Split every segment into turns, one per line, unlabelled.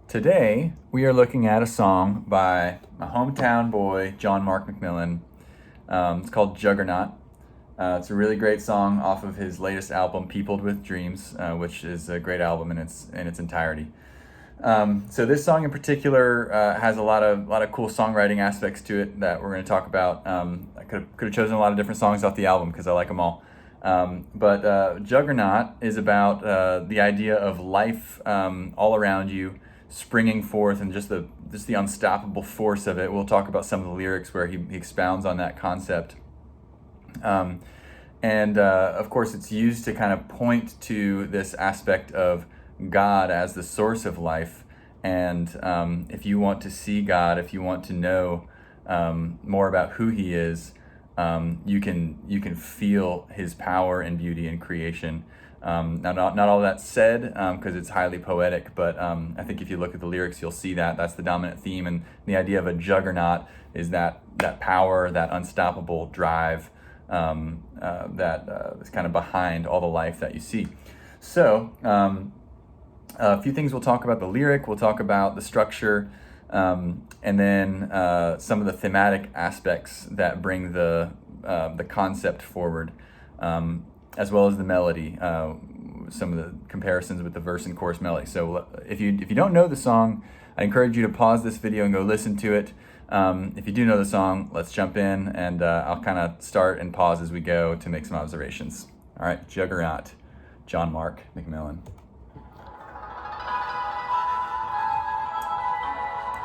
Today, we are looking at a song by my hometown boy, John Mark McMillan. It's called Juggernaut. It's a really great song off of his latest album, Peopled with Dreams, which is a great album in its entirety. So this song in particular has a lot of cool songwriting aspects to it that we're going to talk about. I could have chosen a lot of different songs off the album because I like them all. But Juggernaut is about the idea of life all around you, springing forth, and just the unstoppable force of it. We'll talk about some of the lyrics where he expounds on that concept. And of course, it's used to kind of point to this aspect of God as the source of life. And if you want to see God, if you want to know more about who He is, you can feel His power and beauty in creation. Now, not all that said, because it's highly poetic, but I think if you look at the lyrics, you'll see that that's the dominant theme. And the idea of a juggernaut is that power, that unstoppable drive that is kind of behind all the life that you see. So a few things we'll talk about: the lyric, we'll talk about the structure, and then some of the thematic aspects that bring the concept forward, as well as the melody, some of the comparisons with the verse and chorus melody. So if you don't know the song, I encourage you to pause this video and go listen to it. If you do know the song, let's jump in, and I'll kind of start and pause as we go to make some observations. All right, Juggernaut, John Mark McMillan.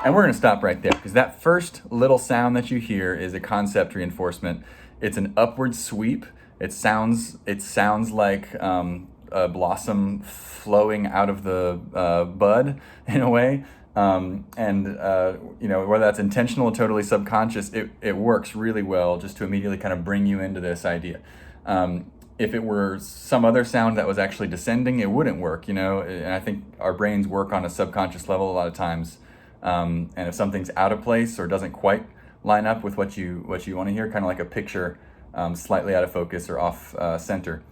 And we're going to stop right there, because that first little sound that you hear is a concept reinforcement. It's an upward sweep. It sounds like a blossom flowing out of the bud in a way. Whether that's intentional or totally subconscious, it works really well just to immediately kind of bring you into this idea. If it were some other sound that was actually descending, it wouldn't work, and I think our brains work on a subconscious level a lot of times. And if something's out of place or doesn't quite line up with what you want to hear, kind of like a picture slightly out of focus or off center,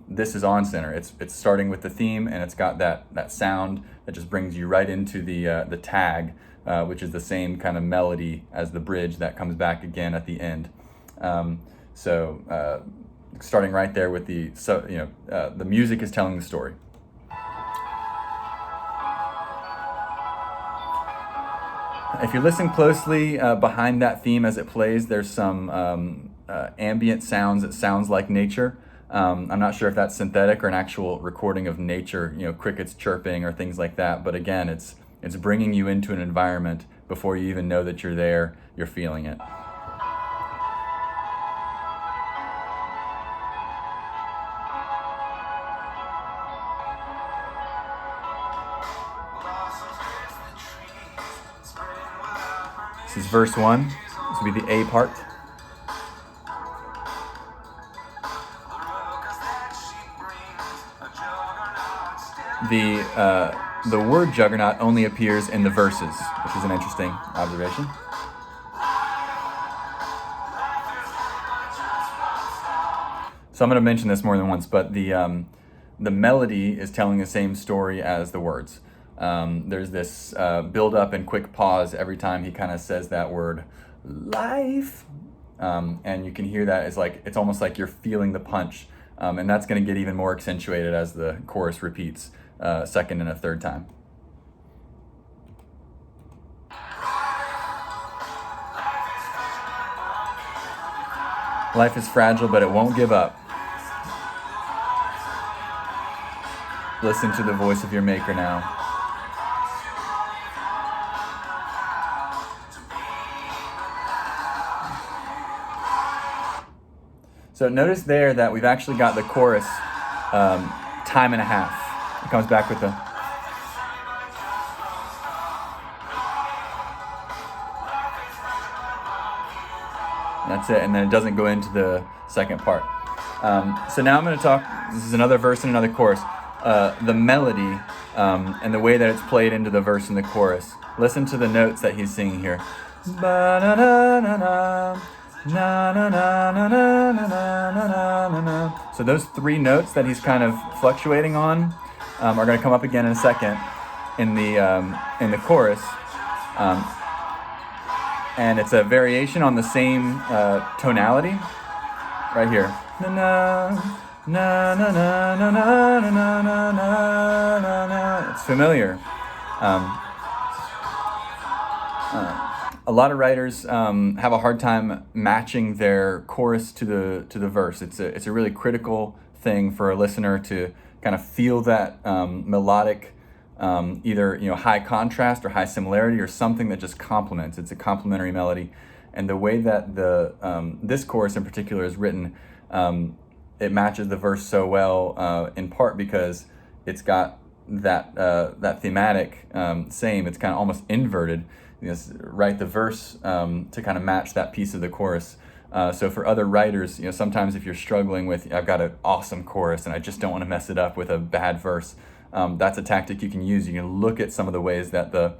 this is on center. It's starting with the theme, and it's got that sound that just brings you right into the tag, which is the same kind of melody as the bridge that comes back again at the end. Starting right there with the music is telling the story. If you listen closely behind that theme as it plays, there's some ambient sounds. It sounds like nature. I'm not sure if that's synthetic or an actual recording of nature, crickets chirping or things like that. But again, it's bringing you into an environment before you even know that you're there. You're feeling it. This is verse 1. This will be the A part. The word juggernaut only appears in the verses, which is an interesting observation. So I'm going to mention this more than once, but the melody is telling the same story as the words. There's this build up and quick pause every time he kind of says that word, life, and you can hear that it's almost like you're feeling the punch, and that's going to get even more accentuated as the chorus repeats second and a third time. Life is fragile, but it won't give up. Listen to the voice of your maker now. So notice there that we've actually got the chorus time and a half. It comes back with the... That's it, and then it doesn't go into the second part. So now I'm going to talk, this is another verse and another chorus, the melody and the way that it's played into the verse and the chorus. Listen to the notes that he's singing here. Ba-na-na-na-na. Na na na na na na na na na na. So those three notes that he's kind of fluctuating on are going to come up again in a second. in the chorus, and it's a variation on the same tonality right here. Na na na na na na na na na na na. It's familiar. A lot of writers have a hard time matching their chorus to the verse. It's a really critical thing for a listener to kind of feel that melodic, either high contrast or high similarity or something that just complements. It's a complementary melody, and the way that this chorus in particular is written, it matches the verse so well. In part because it's got that thematic same. It's kind of almost inverted. Write the verse to kind of match that piece of the chorus. So for other writers, sometimes if you're struggling with, I've got an awesome chorus and I just don't want to mess it up with a bad verse, that's a tactic you can use. You can look at some of the ways that the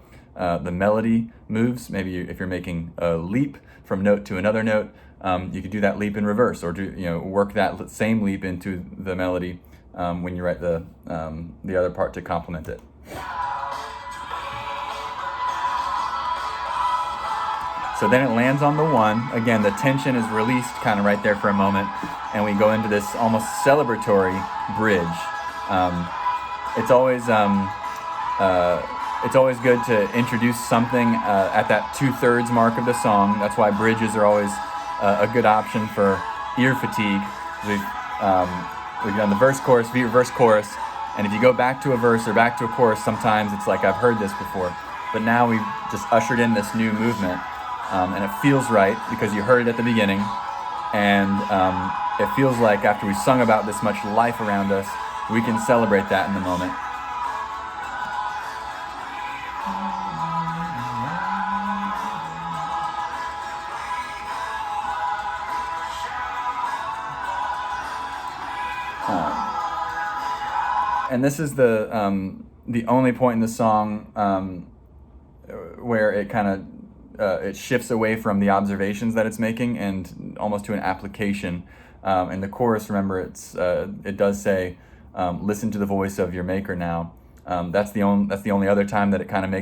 melody moves. Maybe if you're making a leap from note to another note, you could do that leap in reverse, or work that same leap into the melody when you write the other part to complement it. So then it lands on the one. Again, the tension is released kind of right there for a moment, and we go into this almost celebratory bridge. It's always good to introduce something at that 2/3 mark of the song. That's why bridges are always a good option for ear fatigue. We've done the verse, chorus, verse, chorus, and if you go back to a verse or back to a chorus, sometimes it's like, I've heard this before. But now we've just ushered in this new movement. And it feels right because you heard it at the beginning, and it feels like after we've sung about this much life around us, we can celebrate that in the moment. And this is the only point in the song where it kind of it shifts away from the observations that it's making and almost to an application. In the chorus, remember, it does say, "Listen to the voice of your Maker now." That's the only other time that it kind of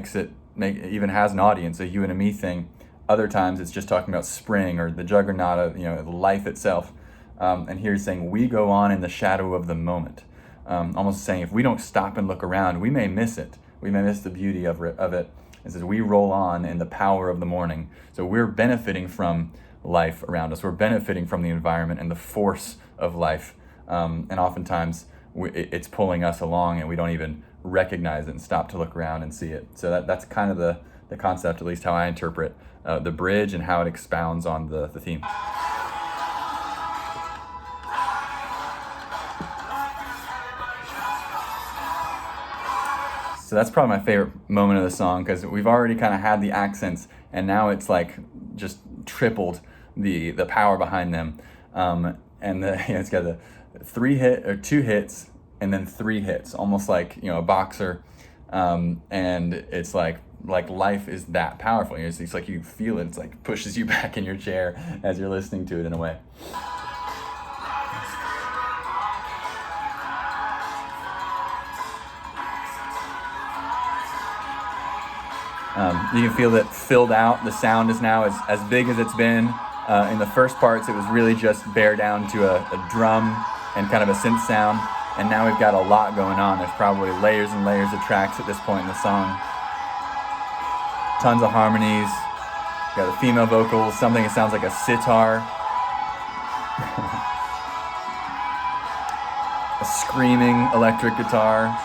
even has an audience, a you and a me thing. Other times it's just talking about spring or the Juggernaut of life itself. And here he's saying, "We go on in the shadow of the moment," almost saying if we don't stop and look around, we may miss it. We may miss the beauty of it. It says we roll on in the power of the morning. So we're benefiting from life around us. We're benefiting from the environment and the force of life. And oftentimes it's pulling us along and we don't even recognize it and stop to look around and see it. So that's kind of the concept, at least how I interpret the bridge and how it expounds on the theme. So that's probably my favorite moment of the song, because we've already kind of had the accents, and now it's like just tripled the power behind them. And it's got the 2 hits and then 3 hits, almost like a boxer. And it's like life is that powerful. It's like you feel it. It's like pushes you back in your chair as you're listening to it in a way. You can feel it filled out. The sound is now as big as it's been. In the first parts, it was really just bare down to a drum and kind of a synth sound. And now we've got a lot going on. There's probably layers and layers of tracks at this point in the song. Tons of harmonies. You got the female vocals, something that sounds like a sitar. A screaming electric guitar.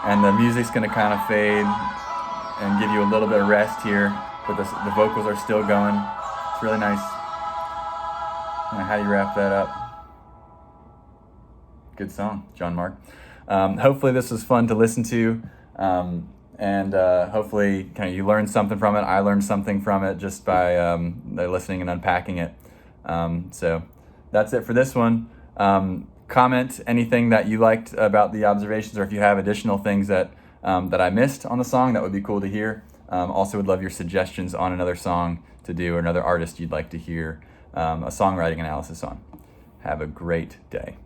And the music's going to kind of fade and give you a little bit of rest here, but the vocals are still going. It's really nice. How do you wrap that up? Good song, John Mark. Hopefully this was fun to listen to, and hopefully kind of you learned something from it. I learned something from it just by listening and unpacking it. So that's it for this one. Comment anything that you liked about the observations, or if you have additional things that I missed on the song, that would be cool to hear. Also would love your suggestions on another song to do or another artist you'd like to hear a songwriting analysis on. Have a great day.